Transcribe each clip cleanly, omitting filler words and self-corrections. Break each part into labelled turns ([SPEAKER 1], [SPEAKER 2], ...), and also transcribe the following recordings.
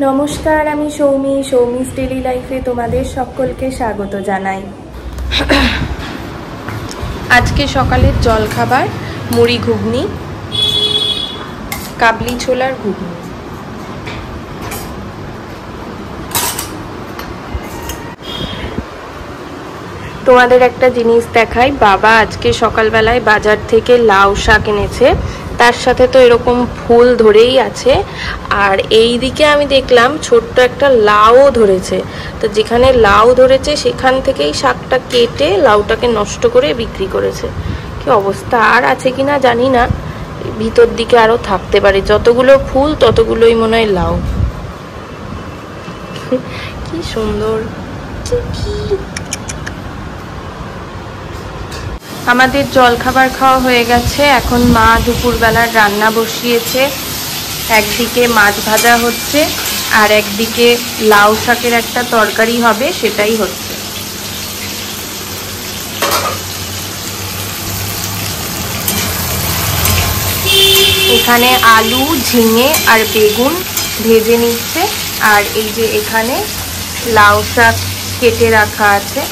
[SPEAKER 1] নমস্কার, আমি সৌমিস ডেইলি লাইফে তোমাদের সকলকে স্বাগত জানাই। আজকে সকালের জলখাবার মুড়ি ঘুগনি, কাবলি ছোলার ঘুগনি। তোমাদের একটা জিনিস দেখাই, বাবা আজকে সকালবেলায় বাজার থেকে লাউ শাক এনেছে, তার সাথে তো এরকম ফুল ধরেই আছে। আর এই দিকে আমি দেখলাম ছোট্ট একটা লাউও ধরেছে, তো যেখানে লাউ ধরেছে সেখান থেকেই শাকটা কেটে লাউটাকে নষ্ট করে বিক্রি করেছে। কি অবস্থা, আর আছে কিনা জানি না, ভিতর দিকে আরো থাকতে পারে। যতগুলো ফুল ততগুলোই মনে হয় লাউ। কি সুন্দর। আমাদের জলখাবার খাওয়া হয়ে গেছে, এখন মা দুপুরবেলার রান্না বসিয়েছে। একদিকে মাছ ভাজা হচ্ছে আর একদিকে লাউ শাকের একটা তরকারি হবে, সেটাই হচ্ছে। এখানে আলু, ঝিঙে আর বেগুন ভেজে নিচ্ছে, আর এই যে এখানে লাউ শাক কেটে রাখা আছে।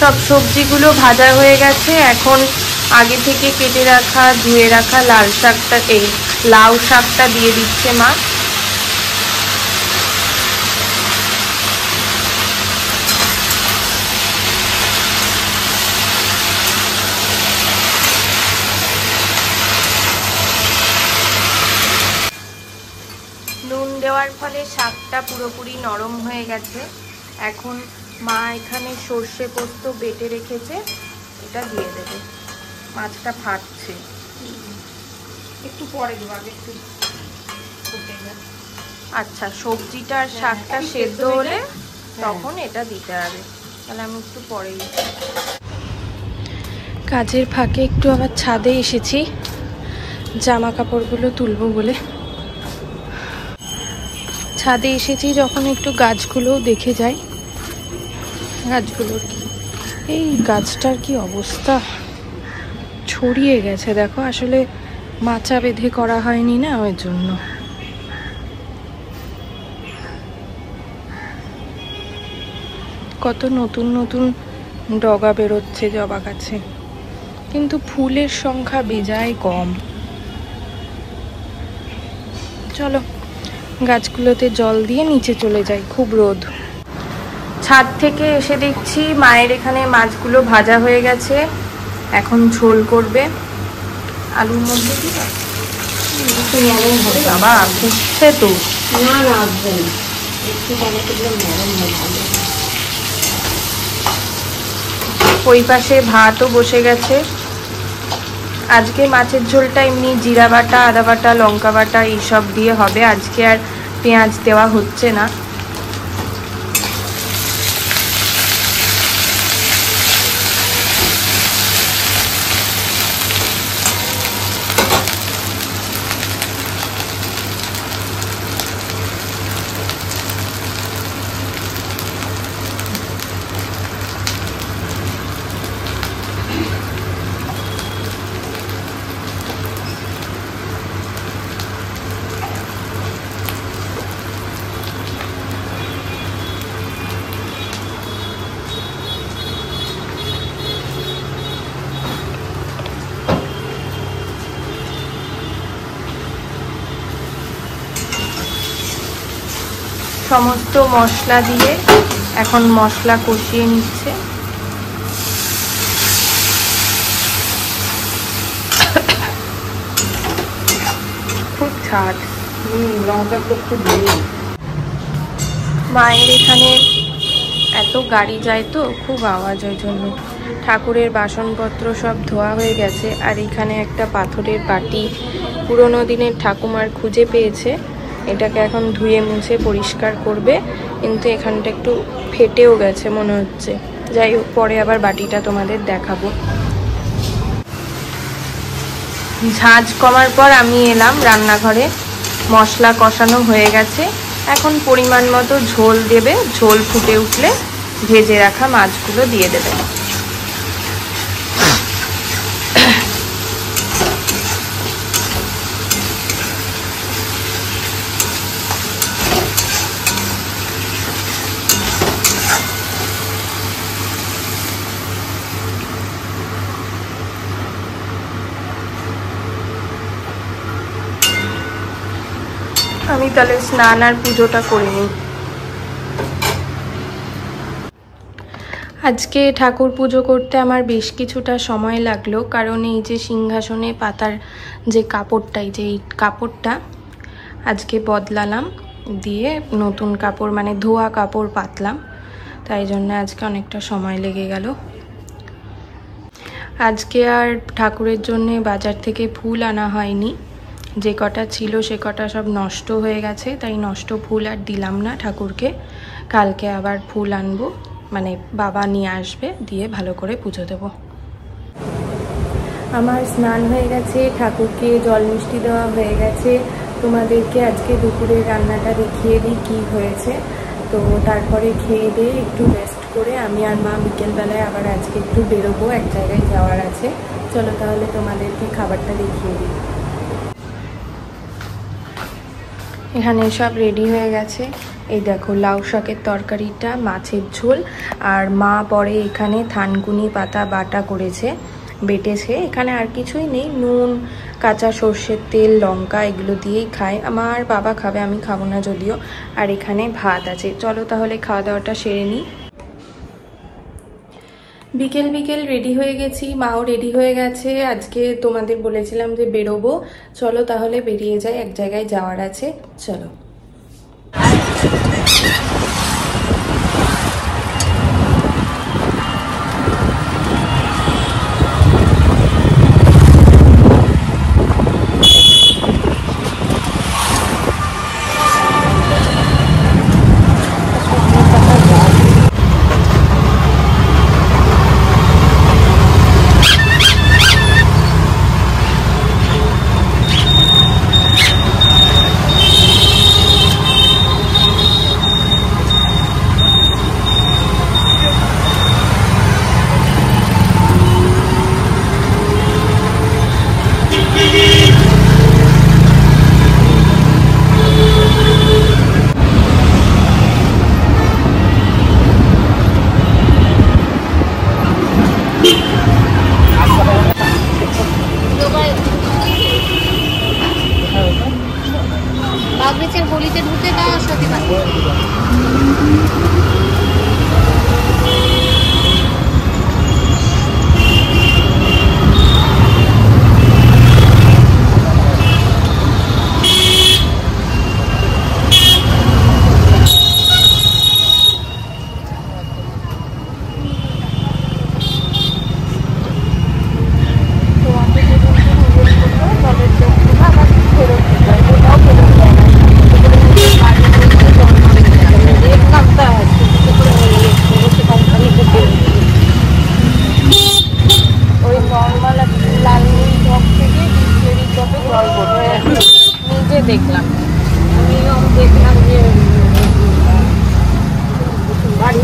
[SPEAKER 1] সব সবজিগুলো ভাজা হয়ে গেছে, এখন আগে থেকে কেটে রাখা ধুয়ে রাখা লাউ শাকটা দিয়ে দিচ্ছে মা। নুন দেওয়ার ফলে শাকটা পুরোপুরি নরম হয়ে গেছে। এখন মা এখানে সর্ষে পোস্ত বেটে রেখেছে, এটা দিয়ে দেবে। মাছটা ফাটছে, একটু পরে দেবো, আগে একটু ফুটে যাবে। আচ্ছা, সবজিটা আর শাকটা সেদ্ধ হলে তখন এটা দিতে হবে, তাহলে আমি একটু পরেই। কাজের ফাঁকে একটু আবার ছাদে এসেছি জামা কাপড়গুলো তুলবো বলে। ছাদে এসেছি যখন একটু গাছগুলোও দেখে যাই। গাছগুলোর এই গাছটার কি অবস্থা, ছড়িয়ে গেছে দেখো। আসলে মাচা বেঁধে করা হয়নি না, ওই জন্য। কত নতুন নতুন ডগা বেরোচ্ছে জবা গাছে, কিন্তু ফুলের সংখ্যা বেজায় কম। চলো গাছগুলোতে জল দিয়ে নিচে চলে যাই, খুব রোদ। ছাদ থেকে এসে দেখছি মায়ের এখানে মাছগুলো ভাজা হয়ে গেছে, এখন ঝোল করবে। আলুর মধ্যে বাবা ফুটছে তো, ওই পাশে ভাতও বসে গেছে। আজকে মাছের ঝোলটা এমনি জিরা বাটা, আদা বাটা, লঙ্কা বাটা এইসব দিয়ে হবে, আজকে আর পেঁয়াজ দেওয়া হচ্ছে না। সমস্ত মশলা দিয়ে এখন মশলা কষিয়ে নিচ্ছে। খুব ছাদ, মায়ের এখানে এত গাড়ি যায় তো খুব আওয়াজ, ওই জন্য। ঠাকুরের বাসনপত্র সব ধোয়া হয়ে গেছে, আর এখানে একটা পাথরের বাটি পুরোনো দিনের ঠাকুমার খুঁজে পেয়েছে, এটাকে এখন ধুয়ে মুছে পরিষ্কার করবে, কিন্তু এখানটা একটু ফেটেও গেছে মনে হচ্ছে। যাই হোক, পরে আবার বাটিটা তোমাদের দেখাবো। ঝাঁঝ কমার পর আমি এলাম রান্নাঘরে। মশলা কষানো হয়ে গেছে, এখন পরিমাণ মতো ঝোল দেবে। ঝোল ফুটে উঠলে ভেজে রাখা মাছগুলো দিয়ে দেবে। আমি তাহলে স্নান আর পুজোটা করে নিই। আজকে ঠাকুর পুজো করতে আমার বেশ কিছুটা সময় লাগলো, কারণ এই যে সিংহাসনে পাতার যে কাপড়টা, এই যে এই কাপড়টা আজকে বদলালাম, দিয়ে নতুন কাপড় মানে ধোয়া কাপড় পাতলাম, তাই জন্য আজকে অনেকটা সময় লেগে গেল। আজকে আর ঠাকুরের জন্যে বাজার থেকে ফুল আনা হয়নি, যে কটা ছিল সে কটা সব নষ্ট হয়ে গেছে, তাই নষ্ট ফুল আর দিলাম না ঠাকুরকে। কালকে আবার ফুল আনবো, মানে বাবা নিয়ে আসবে, দিয়ে ভালো করে পুজো দেব। আমার স্নান হয়ে গেছে, ঠাকুরকে জল মিষ্টি দেওয়া হয়ে গেছে। তোমাদেরকে আজকে দুপুরে রান্নাটা দেখিয়ে দিই কী হয়েছে। তো তারপরে খেয়ে দিয়ে একটু রেস্ট করে আমি আর মা বিকেলবেলায় আবার আজকে একটু বেরোবো, এক জায়গায় যাওয়ার আছে। চলো তাহলে তোমাদেরকে খাবারটা দেখিয়ে দিই। এখানে সব রেডি হয়ে গেছে। এই দেখো লাউ শাকের তরকারিটা, মাছের ঝোল, আর মা পরে এখানে থানকুনি পাতা বাটা করেছে, বেটেছে। এখানে আর কিছুই নেই, নুন, কাঁচা সর্ষের তেল, লঙ্কা এগুলো দিয়েই খায়। আমার বাবা খাবে, আমি খাবো না যদিও। আর এখানে ভাত আছে। চলো তাহলে খাওয়া দাওয়াটা সেরে নিই। বিকেল বিকেল রেডি হয়ে গেছি, মাও রেডি হয়ে গেছে। আজকে তোমাদের বলেছিলাম যে বেরোবো, চলো তাহলে বেরিয়ে যাই, এক জায়গায় যাওয়ার আছে। চলো।
[SPEAKER 2] গলিতে ঢুকে না সত্যি দেখলাম যে বাড়ি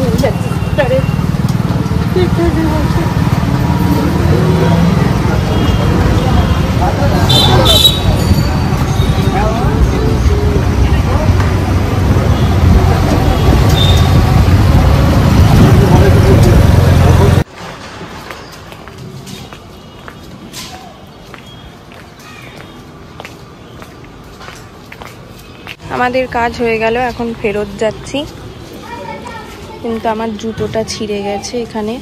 [SPEAKER 1] আমাদের কাজ হয়ে গেল, এখন ফেরত যাচ্ছি। কিন্তু আমার জুতোটা ছিঁড়ে গেছে এখানে।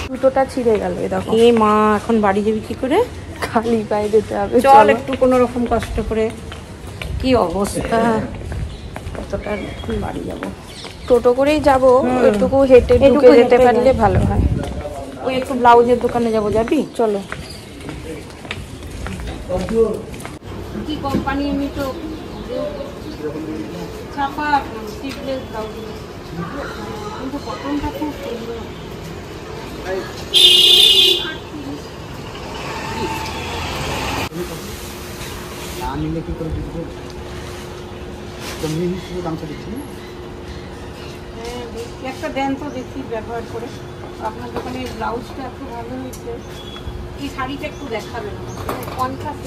[SPEAKER 1] জুতোটা ছিঁড়ে গেল, দেখো।
[SPEAKER 2] এই মা এখন বাড়ি যাবি কি করে?
[SPEAKER 1] খালি পায়ে যেতে হবে।
[SPEAKER 2] চল একটু কোনো রকম কষ্ট করে। কি অবস্থা, কতটা বাড়ি যাবো?
[SPEAKER 1] টোটো করেই যাবো, একটুকু হেঁটে ঢুকে যেতে পারলে ভালো হয়।
[SPEAKER 2] ওই একটু ব্লাউজের দোকানে যাবো, যাবি?
[SPEAKER 1] চলো।
[SPEAKER 2] কি কোম্পানি আমি তো ছাপা স্টিভলেস ব্লাউজ, কিন্তু কটনটা খুব সুন্দর।
[SPEAKER 3] না নিলে কি করে বুঝবো? দামটা দিচ্ছি না।
[SPEAKER 2] হ্যাঁ একটা দেন তো দেখি ব্যবহার করে। আপনার দোকানে ব্লাউজটা এত ভালো হয়েছে, এই শাড়িটা একটু দেখাবেন কনট্রাস্ট।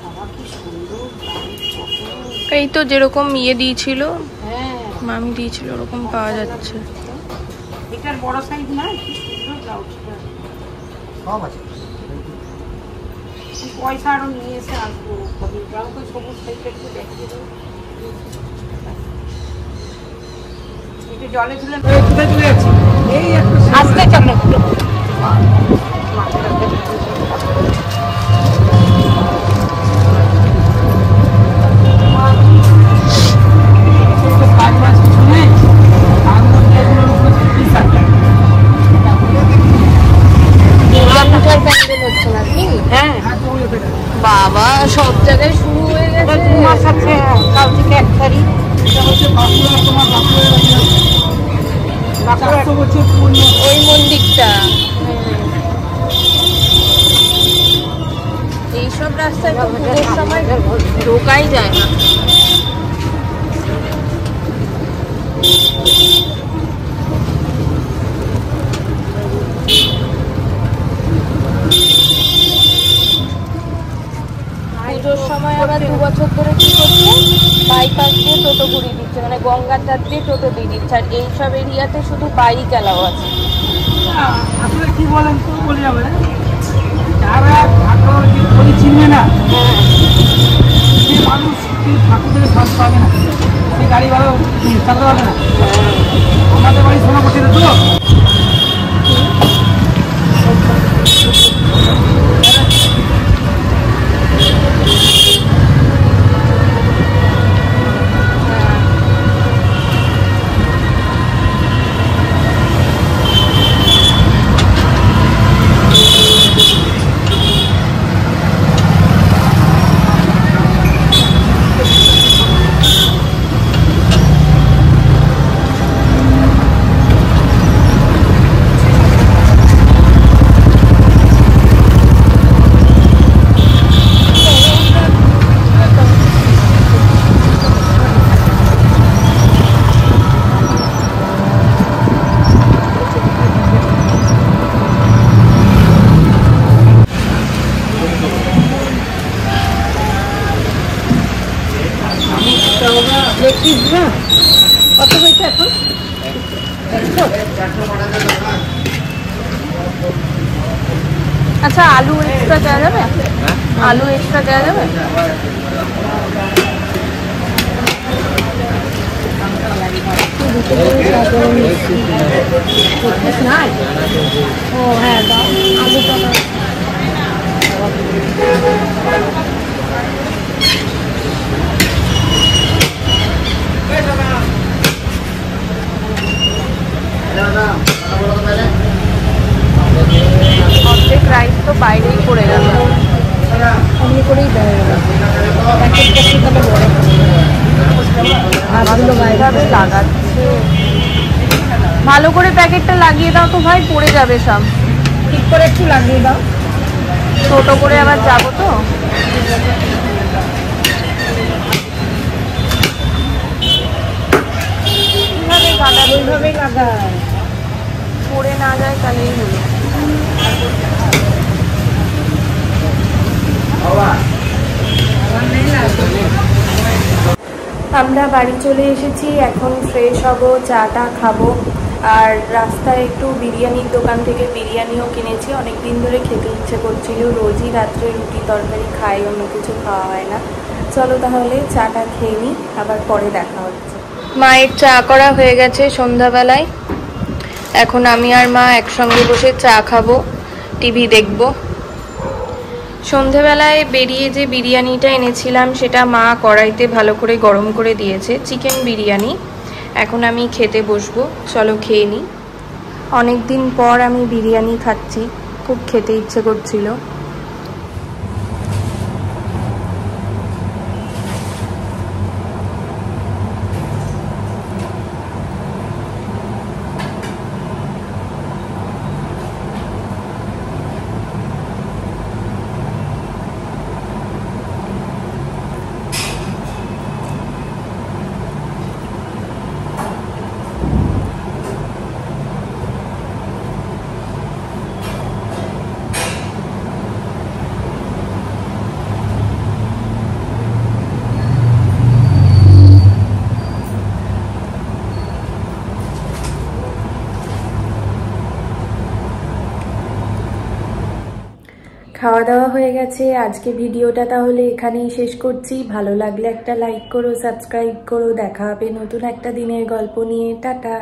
[SPEAKER 2] বাবা কি সুন্দর,
[SPEAKER 1] এই তো যেরকম ইয়ে দিয়েছিল,
[SPEAKER 2] হ্যাঁ
[SPEAKER 1] মামি দিয়েছিল ওরকম পাওয়া যাচ্ছে।
[SPEAKER 2] এটার বড় সাইজ না, কি সুন্দর ব্লাউজটা।
[SPEAKER 3] সব আছে।
[SPEAKER 2] পয়সা আরো নিয়ে এসে আসবো, আমাকে সবুজ সাইজটা একটু দেখিয়ে দেবো। একটু জলে তুলে চলে যাচ্ছি, এই একটু আসতে চলো।
[SPEAKER 1] বাবা সব জায়গায় শুরু হয়ে গেছে।
[SPEAKER 2] 2 মাস আছে, কাল থেকে 1 তারিখ।
[SPEAKER 1] ওই মন্দিরটা, এইসব রাস্তায় তো পুজোর সময় ঢোকাই যায় না। পুজোর সময় আবার 2 বছর ধরে কি করছে, বাইপাস দিয়ে টোটো ঘুরিয়ে দিচ্ছে, মানে গঙ্গার ধার দিয়ে টোটো দিয়ে দিচ্ছে। আর এইসব এরিয়াতে শুধু বাইক অ্যালাউ আছে।
[SPEAKER 3] আসলে কি বলেন তো, বলি যাবে যারা ঠাকুর বলি চিনবে না, সে মানুষ ঠাকুর থেকে শ্বাস পাবে না, সে গাড়ি ভালো চালাতে পারবে না। আমাদের বাড়ি সোনাপট্টিতে তো
[SPEAKER 2] কত হয়েছে এখন?
[SPEAKER 1] আচ্ছা আলু এক্সট্রা দেওয়া যাবে? আলু এক্সট্রা দেওয়া যাবে?
[SPEAKER 2] ও হ্যাঁ, আলুটা
[SPEAKER 1] অর্ধেক রাইস তো বাইরেই পড়ে গেল,
[SPEAKER 2] এমনি করেই দেয়।
[SPEAKER 1] ভাবে লাগাচ্ছে। ভালো করে প্যাকেটটা লাগিয়ে দাও তো ভাই, পড়ে যাবে সব।
[SPEAKER 2] ঠিক করে একটু লাগিয়ে দাও।
[SPEAKER 1] টোটো করে আবার যাবো তো। কিভাবে গালাবে?
[SPEAKER 2] ওইভাবেই লাগায়,
[SPEAKER 1] পড়ে না যায় তাহলেই হলো। আমরা বাড়ি চলে এসেছি, এখন ফ্রেশ হব, চাটা খাবো। আর রাস্তায় একটু বিরিয়ানির দোকান থেকে বিরিয়ানিও কিনেছি, অনেক দিন ধরে খেতে ইচ্ছে করছিল। রোজই রাত্রে রুটি তরকারি খাই, অন্য কিছু খাওয়া হয় না। চলো তাহলে চাটা খেয়ে নিই, আবার পরে দেখা হচ্ছে। মায়ের চা করা হয়ে গেছে সন্ধ্যাবেলায়। এখন আমি আর মা একসঙ্গে বসে চা খাবো, টিভি দেখবো। সন্ধেবেলায় বেরিয়ে যে বিরিয়ানিটা এনেছিলাম সেটা মা কড়াইতে ভালো করে গরম করে দিয়েছে, চিকেন বিরিয়ানি। এখন আমি খেতে বসবো, চলো খেয়ে নিই। অনেক দিন পর আমি বিরিয়ানি খাচ্ছি, খুব খেতে ইচ্ছে করছিল। খাওয়া দাওয়া হয়ে গেছে। আজকে ভিডিওটা তাহলে এখানেই শেষ করছি। ভালো লাগলে একটা লাইক করো, সাবস্ক্রাইব করো। দেখা হবে নতুন একটা দিনের গল্প নিয়ে। টাটা।